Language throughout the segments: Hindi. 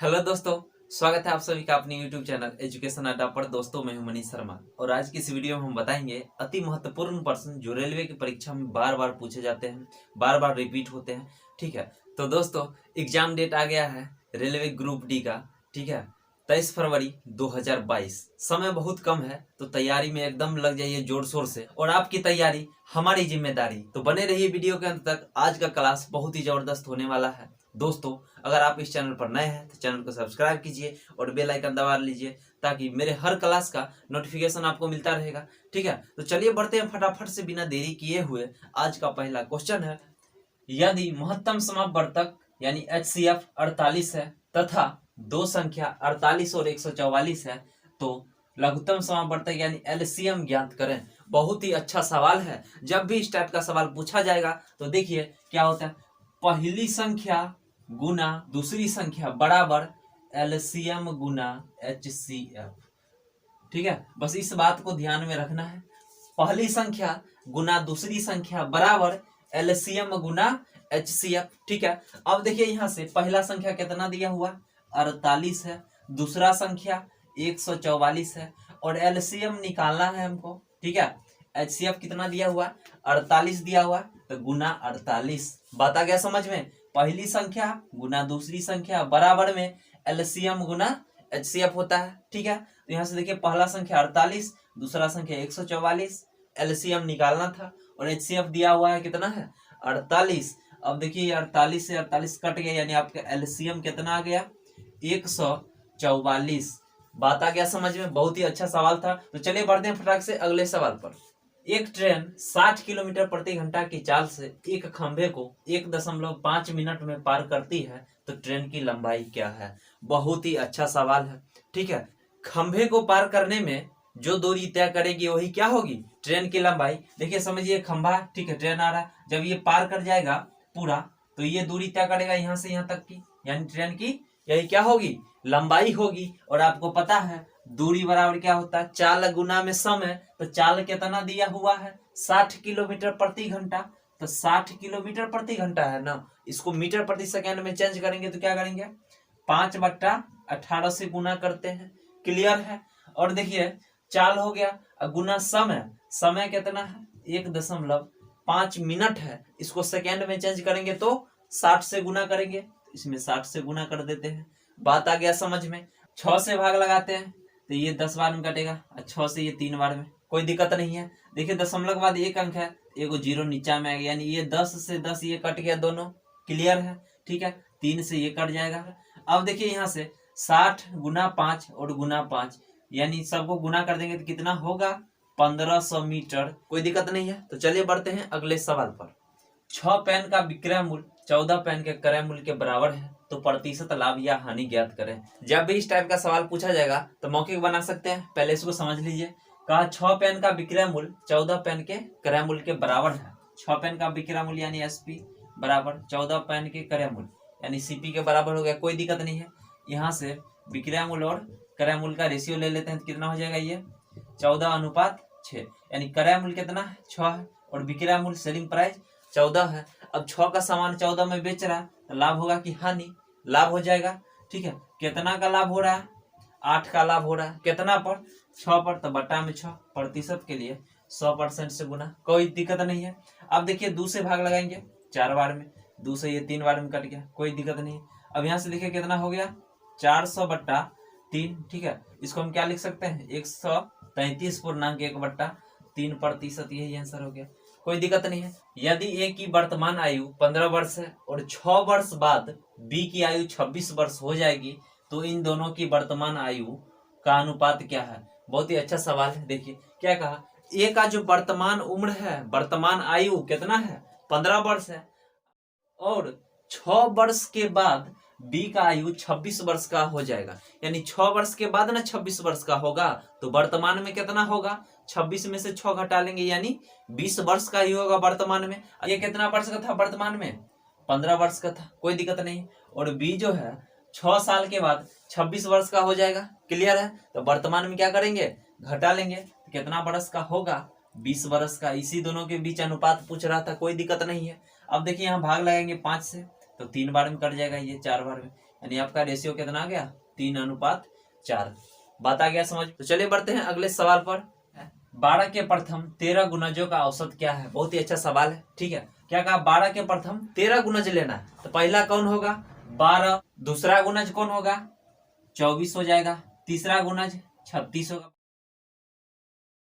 हेलो दोस्तों, स्वागत है आप सभी का अपने YouTube चैनल एजुकेशन अड्डा पर। दोस्तों मैं हूं मनीष शर्मा और आज की इस वीडियो में हम बताएंगे अति महत्वपूर्ण प्रश्न जो रेलवे की परीक्षा में बार बार पूछे जाते हैं, बार बार रिपीट होते हैं। ठीक है, तो दोस्तों एग्जाम डेट आ गया है रेलवे ग्रुप डी का। ठीक है, 23 फरवरी 2022। समय बहुत कम है तो तैयारी में एकदम लग जाइए जोर शोर से, और आपकी तैयारी हमारी जिम्मेदारी। तो बने रहिए वीडियो के अंत तक, आज का क्लास बहुत ही जबरदस्त होने वाला है। दोस्तों अगर आप इस चैनल पर नए हैं तो चैनल को सब्सक्राइब कीजिए और बेल आइकन दबा लीजिए ताकि मेरे हर क्लास का नोटिफिकेशन आपको मिलता रहेगा। ठीक है, तो चलिए बढ़ते हैं फटाफट से बिना देरी किए हुए। आज का पहला क्वेश्चन है, यदि महत्तम समापवर्तक यानी HCF 48 है तथा दो संख्या 48 और 144 है तो लघुत्तम समापवर्तक यानी LCM ज्ञात करें। बहुत ही अच्छा सवाल है। जब भी इस टाइप का सवाल पूछा जाएगा तो देखिए क्या होता है, पहली संख्या गुना दूसरी संख्या बराबर LCM गुना HCF। ठीक है, बस इस बात को ध्यान में रखना है। पहली संख्या गुना दूसरी संख्या बराबर LCM गुना HCF। ठीक है, अब देखिए यहाँ से पहला संख्या कितना दिया हुआ 48 है, दूसरा संख्या 144 है और LCM निकालना है हमको। ठीक है, HCF कितना दिया हुआ 48 दिया हुआ तो गुना 48। बात आ गया समझ में, पहली संख्या गुना दूसरी संख्या बराबर में LCM गुना HCF होता है। ठीक है, तो यहाँ से देखिए पहला संख्या 48, दूसरा संख्या 144, LCM निकालना था और HCF दिया हुआ है कितना है 48। अब देखिए 48 से 48 कट गया यानी आपका LCM कितना आ गया 144। बात आ गया समझ में, बहुत ही अच्छा सवाल था। तो चलिए बढ़ते हैं फटाक से अगले सवाल पर। एक ट्रेन 60 किलोमीटर प्रति घंटा की चाल से एक खंभे को 1.5 मिनट में पार करती है तो ट्रेन की लंबाई क्या है। बहुत ही अच्छा सवाल है। ठीक है, खंभे को पार करने में जो दूरी तय करेगी वही क्या होगी ट्रेन की लंबाई। देखिए समझिए खंभा, ठीक है, ट्रेन आ रहा है, जब ये पार कर जाएगा पूरा तो ये दूरी तय करेगा यहाँ से यहाँ तक की, यानी ट्रेन की यही क्या होगी लंबाई होगी। और आपको पता है दूरी बराबर क्या होता है चाल गुना में समय। तो चाल कितना दिया हुआ है 60 किलोमीटर प्रति घंटा, तो 60 किलोमीटर प्रति घंटा है ना, इसको मीटर प्रति सेकेंड में चेंज करेंगे तो क्या करेंगे 5/18 से गुना करते हैं। क्लियर है। और देखिए चाल हो गया, गुना समय, समय कितना है 1.5 मिनट है, इसको सेकेंड में चेंज करेंगे तो 60 से गुना करेंगे, इसमें 60 से गुना कर देते हैं। बात आ गया समझ में। 6 से भाग लगाते हैं तो ये 10 बार में कटेगा और 6 से ये 3 बार में, कोई दिक्कत नहीं है। देखिए दशमलव के बाद एक अंक है, एगो जीरो नीचा में आ गया, यानी ये 10 से 10 ये कट गया दोनों। क्लियर है। ठीक है, 3 से ये कट जाएगा। अब देखिए यहाँ से 60 गुना 5 और गुना 5, यानी सबको गुना कर देंगे तो कितना होगा 1500 मीटर। कोई दिक्कत नहीं है। तो चलिए बढ़ते हैं अगले सवाल पर। 6 पेन का विक्रय मूल्य 14 पेन के क्रय मूल्य के बराबर है तो प्रतिशत लाभ या हानि ज्ञात करें। जब भी इस टाइप का सवाल पूछा जाएगा तो मौखिक बना सकते हैं, पहले इसको समझ लीजिए। कहा 6 पेन का विक्रय मूल्य 14 पेन के क्रय मूल्य के बराबर है। 6 पेन का विक्रय मूल्य यानी SP बराबर 14 पेन के क्रय मूल्य यानी CP के बराबर हो गया, कोई दिक्कत नहीं है। यहाँ से विक्रय मूल्य और क्रय मूल्य का रेशियो ले लेते हैं तो कितना हो जाएगा ये 14:6, यानी क्रय मूल्य कितना है 6 है और विक्रय मूल्य सेलिंग प्राइस 14 है। अब 6 का सामान 14 में बेच रहा है तो लाभ होगा कि हानि, लाभ हो जाएगा। ठीक है, कितना का लाभ हो रहा है 8 का लाभ हो रहा है, कितना पर 6 पर, तो बटा में 6, प्रतिशत के लिए 100% से गुना, कोई दिक्कत नहीं है। अब देखिए 2 से भाग लगाएंगे 4 बार में, 2 से ये 3 बार में कट गया, कोई दिक्कत नहीं है। अब यहाँ से देखिए कितना हो गया 400/3। ठीक है, इसको हम क्या लिख सकते हैं 133.1/3 प्रतिशत, यही आंसर हो गया, कोई दिक्कत नहीं है। यदि A की वर्तमान आयु 15 वर्ष है और 6 वर्ष बाद B की आयु 26 वर्ष हो जाएगी तो इन दोनों की वर्तमान आयु का अनुपात क्या है। बहुत ही अच्छा सवाल है। देखिए क्या कहा, A का जो वर्तमान उम्र है, वर्तमान आयु कितना है 15 वर्ष है और 6 वर्ष के बाद B का आयु 26 वर्ष का हो जाएगा, यानी 6 वर्ष के बाद ना 26 वर्ष का होगा तो वर्तमान में कितना होगा 26 में से 6 घटा लेंगे यानी 20 वर्ष का ही होगा वर्तमान में। ये कितना वर्ष का था वर्तमान में 15 वर्ष का था, कोई दिक्कत नहीं। और B जो है 6 साल के बाद 26 वर्ष का हो जाएगा। क्लियर है। तो वर्तमान में क्या करेंगे घटा लेंगे तो कितना वर्ष का होगा 20 वर्ष का। इसी दोनों के बीच अनुपात पूछ रहा था, कोई दिक्कत नहीं है। अब देखिए यहाँ भाग लगाएंगे 5 से तो 3 बार में कट जाएगा, ये 4 बार में, यानी आपका रेशियो कितना आ गया 3:4। बात आ गया समझ। तो चलिए बढ़ते हैं अगले सवाल पर। 12 के प्रथम 13 गुणजों का औसत क्या है? बहुत ही अच्छा सवाल है। ठीक है, क्या कहा? 12 के प्रथम 13 गुणज लेना है। तो पहला कौन होगा? 12। दूसरा गुणज कौन होगा? 24 हो जाएगा। तीसरा गुणज 36 होगा।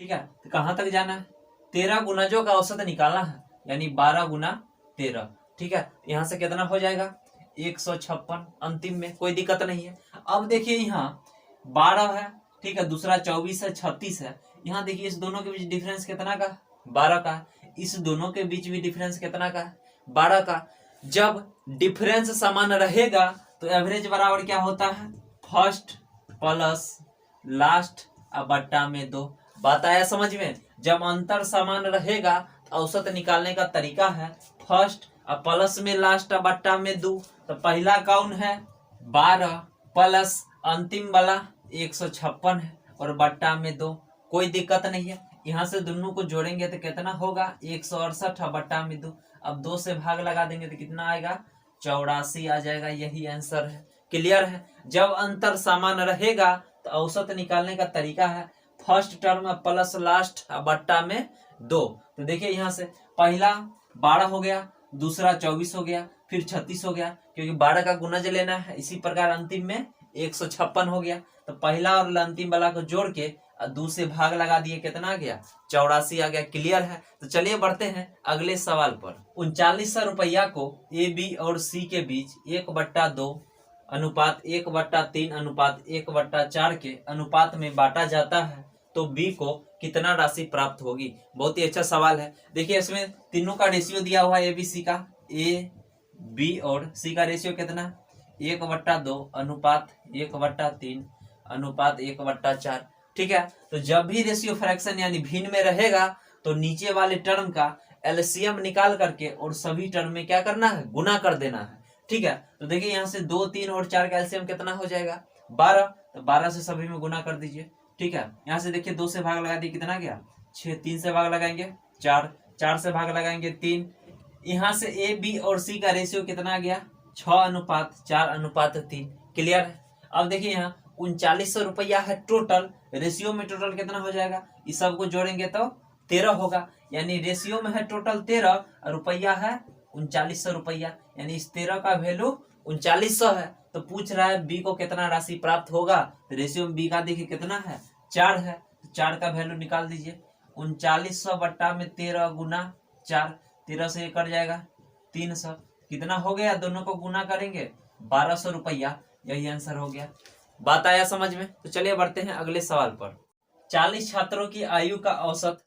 ठीक है, तो कहां तक जाना है? 13 गुणजों का औसत निकालना है, यानी 12 गुना 13। ठीक है, यहाँ से कितना हो जाएगा? 156 अंतिम में, कोई दिक्कत नहीं है। अब देखिए यहाँ 12 है, ठीक है, दूसरा 24 है, 36 है। यहाँ देखिए इस दोनों के बीच डिफरेंस कितना का? 12 का। इस दोनों के बीच भी डिफरेंस कितना का? 12 का। जब डिफरेंस समान रहेगा तो एवरेज बराबर क्या होता है? फर्स्ट प्लस लास्ट बट्टा में 2। बात आया समझ में? जब अंतर समान रहेगा तो औसत निकालने का तरीका है फर्स्ट प्लस में लास्ट बट्टा में 2। तो पहला कौन है? 12 प्लस अंतिम वाला 156 है और बट्टा में 2। कोई दिक्कत नहीं है। यहाँ से दोनों को जोड़ेंगे तो कितना होगा? 168 बट्टा में 2। अब 2 से भाग लगा देंगे तो कितना आएगा? 84 आ जाएगा। यही आंसर है। क्लियर है? जब अंतर समान रहेगा तो औसत निकालने का तरीका है फर्स्ट टर्म प्लस लास्ट बट्टा में 2। तो देखिए यहाँ से पहला 12 हो गया, दूसरा 24 हो गया, फिर 36 हो गया, क्योंकि 12 का गुणज लेना है। इसी प्रकार अंतिम में 156 हो गया। तो पहला और अंतिम वाला को जोड़ के 2 से भाग लगा दिए, कितना आ गया? 84 आ गया। क्लियर है? तो चलिए बढ़ते हैं अगले सवाल पर। 3900 रुपया को ए, बी और सी के बीच 1/2 अनुपात 1/3 अनुपात 1/4 के अनुपात में बांटा जाता है तो बी को कितना राशि प्राप्त होगी? बहुत ही अच्छा सवाल है। देखिए इसमें तीनों का रेशियो दिया हुआ है, ए बी सी का। ए बी और सी का रेशियो कितना? 1/2 अनुपात 1/3 अनुपात 1/4। ठीक है, तो जब भी रेशियो फ्रैक्शन यानी भिन्न में रहेगा तो नीचे वाले टर्म का एलसीएम निकाल करके और सभी टर्म में क्या करना है? गुना कर देना है। ठीक है, तो देखिए यहाँ से 2, 3 और 4 का एलसीएम कितना हो जाएगा? 12। तो 12 से सभी में गुना कर दीजिए। ठीक है, यहाँ से देखिए 2 से भाग लगा दिए, कितना गया? 6। 3 से भाग लगाएंगे 4, 4 से भाग लगाएंगे 3। यहाँ से ए, बी और सी का रेशियो कितना गया? 6:4:3। क्लियर है? अब देखिए यहाँ 3900 रुपया है टोटल। रेशियो में टोटल कितना हो जाएगा? इस सबको जोड़ेंगे तो 13 होगा। यानी रेशियो में है टोटल 13 और रुपया है 3900 रुपया। यानी इस 13 का वैल्यू 3900 है। तो पूछ रहा है बी को कितना राशि प्राप्त होगा? तो रेशियो में बी का देखिए कितना है? 4 है। तो 4 का वैल्यू निकाल दीजिए। 3900 बट्टा में 13 गुना 4, 13 से कट जाएगा 300। कितना हो गया? दोनों को गुना करेंगे 1200 रुपया। यही आंसर हो गया। बात आया समझ में? तो चलिए बढ़ते हैं अगले सवाल पर। 40 छात्रों की आयु का औसत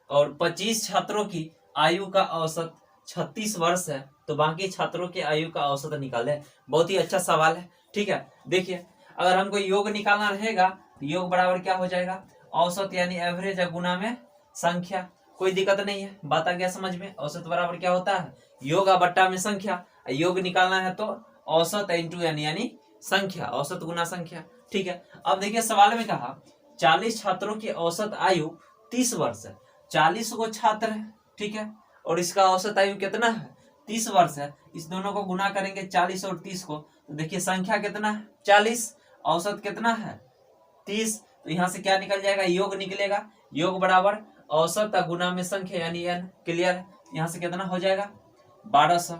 और 25 छात्रों की आयु का औसत 36 वर्ष है, तो बाकी छात्रों की आयु का औसत निकाले। बहुत ही अच्छा सवाल है। ठीक है, देखिए अगर हमको योग निकालना रहेगा तो योग बराबर क्या हो जाएगा? औसत यानी एवरेज है गुना में संख्या। कोई दिक्कत नहीं है। बात आ गया समझ में? औसत बराबर क्या होता है? योग बट्टा में संख्या। योग निकालना है तो औसत इंटू यानी संख्या, औसत गुना संख्या। ठीक है, अब देखिए सवाल में कहा 40 छात्रों की औसत आयु 30 वर्ष है। 40 को छात्र है, ठीक है, और इसका औसत आयु कितना है? 30 वर्ष है। इस दोनों को गुना करेंगे 40 और 30 को, तो देखिए संख्या कितना है? 40, औसत कितना है? 30। तो यहाँ से क्या निकल जाएगा? योग निकलेगा। योग बराबर औसत गुना में संख्या यानी n। क्लियर है? यहाँ से कितना हो जाएगा? 1200।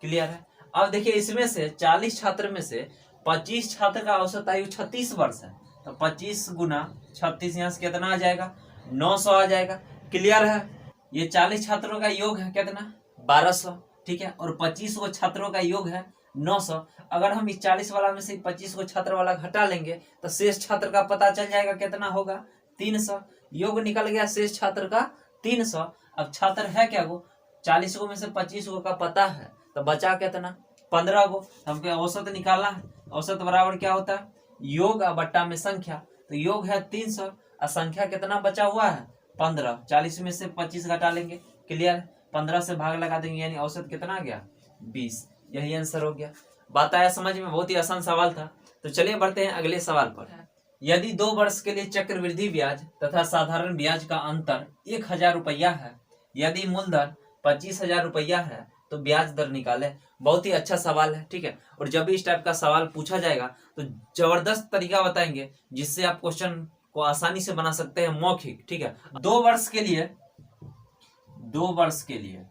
क्लियर है? अब देखिए इसमें से 40 छात्र में से 25 छात्र का औसत आयु 36 वर्ष है, तो 25 गुना 36 यहाँ से कितना आ जाएगा? 900 आ जाएगा। क्लियर है? ये 40 छात्रों का योग है कितना? 1200। ठीक है, और 25 को छात्रों का योग है 900। अगर हम इस 40 वाला में से 25 को छात्र वाला घटा लेंगे तो शेष छात्र का पता चल जाएगा कितना होगा? 300। योग निकल गया शेष छात्र का 300। अब छात्र है क्या वो? 40 को में से 25 को का पता है, तो बचा कितना? 15 को। हमको औसत निकालना है। औसत बराबर क्या होता है? योग बट्टा में संख्या। तो योग है 300 और संख्या कितना बचा हुआ है? 15। 40 में से 25 घटा लेंगे। क्लियर? 15 से भाग लगा देंगे, यानी औसत कितना आ गया? 20। यही आंसर हो गया। बात आया समझ में? बहुत ही आसान सवाल था। तो चलिए बढ़ते हैं अगले सवाल पर। यदि 2 वर्ष के लिए चक्रवृद्धि ब्याज तथा साधारण ब्याज का अंतर 1000 रुपया है, यदि मूलधन 25,000 रुपया है तो ब्याज दर निकाले। बहुत ही अच्छा सवाल है, ठीक है। और जब भी इस टाइप का सवाल पूछा जाएगा तो जबरदस्त तरीका बताएंगे जिससे आप क्वेश्चन को आसानी से बना सकते हैं मौखिक, ठीक है। 2 वर्ष के लिए, 2 वर्ष के लिए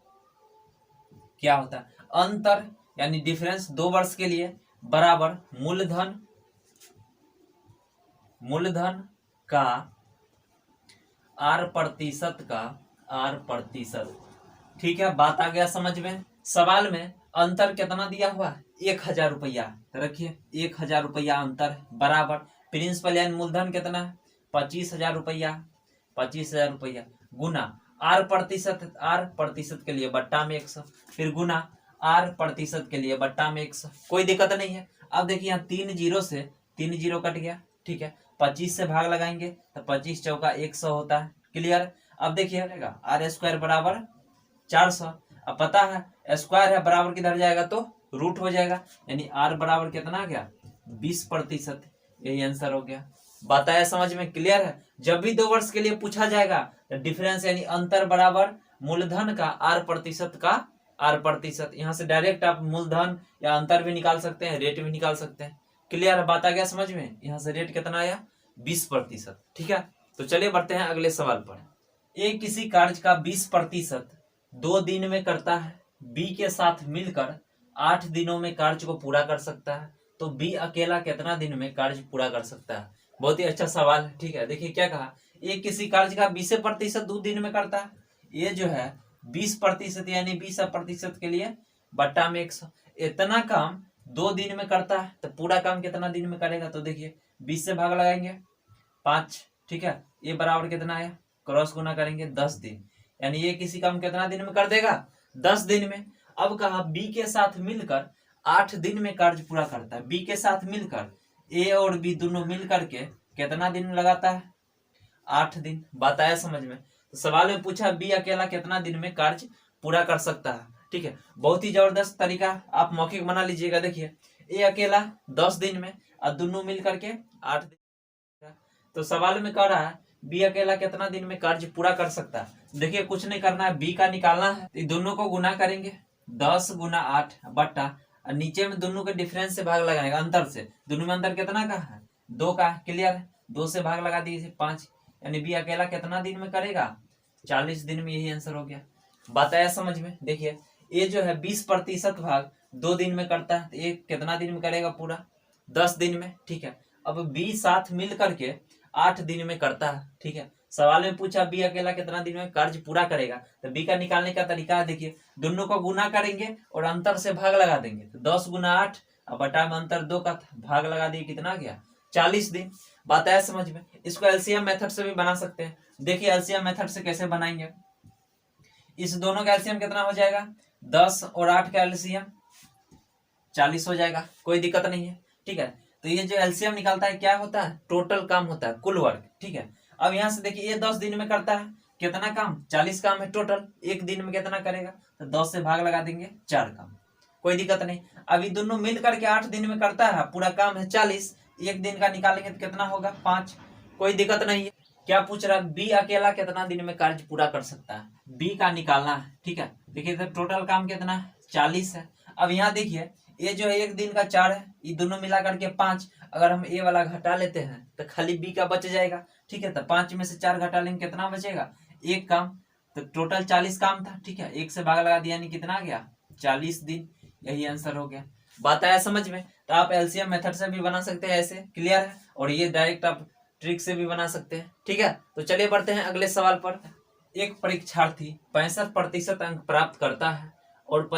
क्या होता है, अंतर यानी डिफरेंस 2 वर्ष के लिए बराबर मूलधन, मूलधन का R% का R%, ठीक है। बात आ गया समझ में। सवाल में अंतर कितना दिया हुआ है, 1000 रुपया, तो रखिए 1000 रुपया अंतर बराबर प्रिंसिपल यानी मूलधन कितना है, 25,000 रुपया, 25,000 रुपया गुना R% के लिए बट्टा में 100, फिर गुना R% के लिए बट्टा में 100। कोई दिक्कत नहीं है। अब देखिए यहाँ 3 जीरो से 3 जीरो कट गया, ठीक है। 25 से भाग लगाएंगे तो 25 चौका 100 होता है, क्लियर। अब देखिए R² बराबर 400। अब पता है स्क्वायर है, बराबर किधर जाएगा तो रूट हो जाएगा, यानी R बराबर कितना आ गया, 20%। यही आंसर हो गया। बात आया समझ में, क्लियर है। जब भी 2 वर्ष के लिए पूछा जाएगा तो डिफरेंस यानी अंतर बराबर मूलधन का R% का R%। यहाँ से डायरेक्ट आप मूलधन या अंतर भी निकाल सकते हैं, रेट भी निकाल सकते हैं, क्लियर है। बात आ गया समझ में। यहाँ से रेट कितना आया, 20%, ठीक है। तो चलिए बढ़ते हैं अगले सवाल पर। ए किसी कार्य का 20% 2 दिन में करता है, बी के साथ मिलकर 8 दिनों में कार्य को पूरा कर सकता है, तो बी अकेला कितना दिन में कार्य पूरा कर सकता है। बहुत ही अच्छा सवाल है, ठीक है। देखिए क्या कहा, ए किसी कार्य का 20% 2 दिन में करता है, ये जो है 20% यानी 20% के लिए बट्टा में 100। इतना काम 2 दिन में करता है तो पूरा काम कितना दिन में करेगा, तो देखिए 20 से भाग लगाएंगे 5, ठीक है। ये बराबर कितना आया, क्रॉस गुना करेंगे 10 दिन, यानी ये किसी काम कितना दिन में कर देगा, 10 दिन में। अब कहा बी के साथ मिलकर 8 दिन में कार्य पूरा करता है। बी के साथ मिलकर ए और बी दोनों मिल करके कितना दिन लगाता है, 8 दिन। बात आया समझ में। तो सवाल में पूछा बी अकेला कितना दिन में कार्य पूरा कर सकता है, ठीक है। बहुत ही जबरदस्त तरीका आप मौखिक बना लीजिएगा। देखिए ए अकेला 10 दिन में और दोनों मिल करके 8 दिन। तो सवाल में कह रहा है बी अकेला कितना दिन में कार्य पूरा कर सकता है। देखिए कुछ नहीं करना है, बी का निकालना है। तो दोनों को गुना करेंगे, 10 गुना 8 बट्टा, और नीचे में दोनों के डिफरेंस से भाग लगाएगा, अंतर से। दोनों में अंतर कितना का है, 2 का, क्लियर है। 2 से भाग लगा दीजिए 5, यानी बी अकेला कितना दिन में करेगा, 40 दिन में। यही आंसर हो गया। बात आया समझ में। देखिए ये जो है 20% भाग 2 दिन में करता है, तो ये कितना दिन में करेगा, पूरा 10 दिन में, ठीक है। अब बी साथ मिल करके 8 दिन में करता है, ठीक है। सवाल में पूछा बी अकेला कितना दिन में कार्य पूरा करेगा, तो बी का निकालने का तरीका है। देखिए दोनों को गुना करेंगे और अंतर से भाग लगा देंगे, तो 10 गुना 8 और बटा में अंतर 2 का भाग लगा दिए, कितना गया, 40 दिन। बात आया समझ में। इसको एलसीएम मेथड से भी बना सकते हैं। देखिए एलसीएम मेथड से कैसे बनाएंगे, इस दोनों का एलसीएम कितना हो जाएगा, 10 और 8 का एलसीएम 40 हो जाएगा, कोई दिक्कत नहीं है, ठीक है। तो ये जो एलसीएम निकालता है क्या होता है, टोटल काम होता है, कुल वर्क, ठीक है। अब यहाँ से देखिए ये 10 दिन में करता है कितना काम, 40 काम है टोटल। एक दिन में कितना करेगा, तो 10 से भाग लगा देंगे, 4 काम, कोई दिक्कत नहीं। अभी दोनों मिल करके 8 दिन में करता है, पूरा काम है 40, एक दिन का निकालेंगे तो कितना होगा, 5, कोई दिक्कत नहीं है। क्या पूछ रहा है, बी अकेला कितना दिन में कार्य पूरा कर सकता है, बी का निकालना है, ठीक है। देखिए टोटल काम कितना है, 40 है। अब यहाँ देखिए ये जो है एक दिन का 4 है, ये दोनों मिला करके 5। अगर हम ए वाला घटा लेते हैं तो खाली बी का बच जाएगा, ठीक है। तो 5 में से 4 घटा लेंगे, कितना बचेगा, 1 काम। तो टोटल 40 काम था, ठीक है। 1 से भाग लगा दिया, यानी कितना गया, 40 दिन। यही आंसर हो गया। बात आया समझ में। तो आप एलसीएम मेथड से भी बना सकते हैं ऐसे, क्लियर है। और ये डायरेक्ट आप ट्रिक से भी बना सकते हैं, ठीक है। तो चलिए बढ़ते हैं अगले सवाल पर। एक परीक्षार्थी 65% अंक प्राप्त करता है और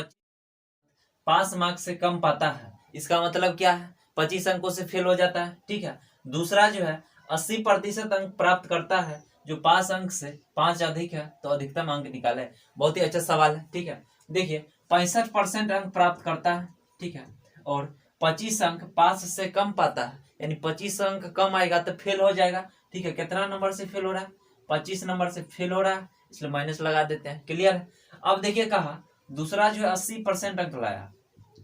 5 मार्क्स से कम पाता है, इसका मतलब क्या है, 25 अंकों से फेल हो जाता है, ठीक है। दूसरा जो है 80% अंक प्राप्त करता है, जो 5 अंक से 5 अधिक है तो अधिकतम अंक निकाले। बहुत ही अच्छा सवाल है, ठीक है। देखिए 65% अंक प्राप्त करता है, ठीक है, और 25 अंक 5 से कम पाता है, यानी 25 अंक कम आएगा तो फेल हो जाएगा, ठीक है। कितना नंबर से फेल हो रहा है, 25 नंबर से फेल हो रहा है, इसलिए माइनस लगा देते हैं, क्लियर है। अब देखिए कहा दूसरा जो है 80% अंक लाया,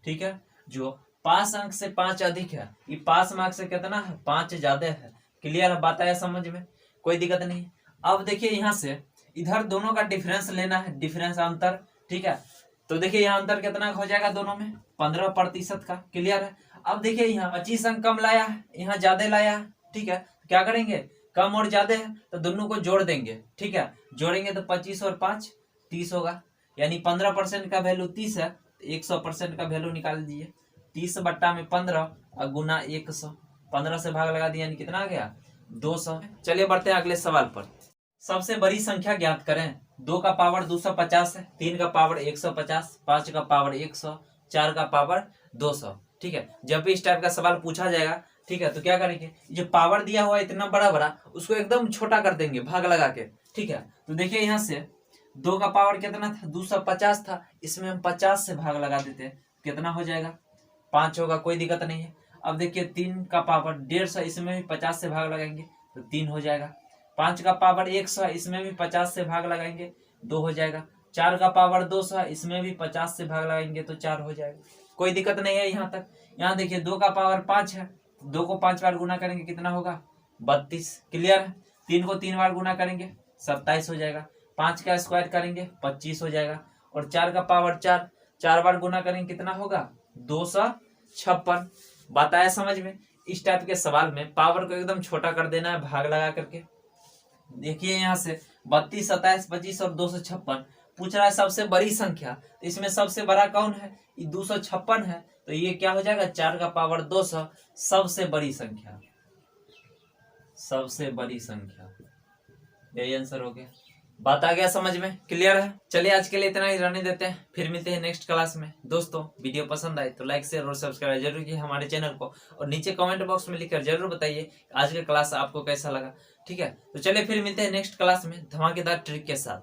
ठीक है, जो 5 अंक से 5 अधिक है, ये 5 मार्क्स से कितना है, 5 ज्यादा है, क्लियर है। बात आया समझ में, कोई दिक्कत नहीं। अब देखिए यहाँ से इधर दोनों का डिफरेंस लेना है, डिफरेंस अंतर, ठीक है। तो देखिए यहाँ अंतर कितना हो जाएगा दोनों में, 15% का। क्लियर है। अब देखिए यहाँ 25 अंक कम लाया है, यहाँ ज्यादा लाया है। ठीक है, क्या करेंगे, कम और ज्यादा है तो दोनों को जोड़ देंगे। ठीक है, जोड़ेंगे तो 25 और 5 30 होगा, यानी 15% का वैल्यू 30 है, 100% का वैल्यू निकाल दीजिए। 30 बट्टा में 15 और गुना 100, 15 से भाग लगा दिया, यानी कितना आ गया, 200। चलिए बढ़ते हैं अगले सवाल पर। सबसे बड़ी संख्या ज्ञात करें। 2 का पावर 250 है, 3 का पावर 150, 5 का पावर 100, 4 का पावर 200। ठीक है, जब भी इस टाइप का सवाल पूछा जाएगा, ठीक है, तो क्या करेंगे, जो पावर दिया हुआ है इतना बड़ा बड़ा, उसको एकदम छोटा कर देंगे भाग लगा के। ठीक है, तो देखिए यहाँ से 2 का पावर कितना था, 250 था, इसमें हम 50 से भाग लगा देते हैं, कितना हो जाएगा, 5 होगा, कोई दिक्कत नहीं है। अब देखिए 3 का पावर 150, इसमें भी 50 से भाग लगाएंगे तो 3 हो जाएगा। 5 का पावर 100, इसमें भी 50 से भाग लगाएंगे 2 हो जाएगा। 4 का पावर 200, इसमें भी 50 से भाग लगाएंगे तो 4 हो जाएगा, कोई दिक्कत नहीं है यहाँ तक। यहाँ देखिए 2 का पावर 5 है, 2 को 5 बार गुना करेंगे कितना होगा, 32। क्लियर है। 3 को 3 बार गुना करेंगे 27 हो जाएगा। 5 का स्क्वायर करेंगे 25 हो जाएगा। और 4 का पावर 4, 4 बार गुना करेंगे कितना होगा, 256। बात आया समझ में। इस टाइप के सवाल में पावर को एकदम छोटा कर देना है भाग लगा करके। देखिए यहाँ से 32, 27, 25 और 256 पूछ रहा है सबसे बड़ी संख्या, तो इसमें सबसे बड़ा कौन है, ये 256 है, तो ये क्या हो जाएगा, 4 का पावर 200, सबसे बड़ी संख्या, सबसे बड़ी संख्या, यही आंसर हो गया। बात आ गया समझ में, क्लियर है। चलिए आज के लिए इतना ही रहने देते हैं, फिर मिलते हैं नेक्स्ट क्लास में। दोस्तों वीडियो पसंद आए तो लाइक शेयर और सब्सक्राइब जरूर कीजिए हमारे चैनल को, और नीचे कमेंट बॉक्स में लिखकर जरूर बताइए आज का क्लास आपको कैसा लगा। ठीक है, तो चलिए फिर मिलते हैं नेक्स्ट क्लास में धमाकेदार ट्रिक के साथ।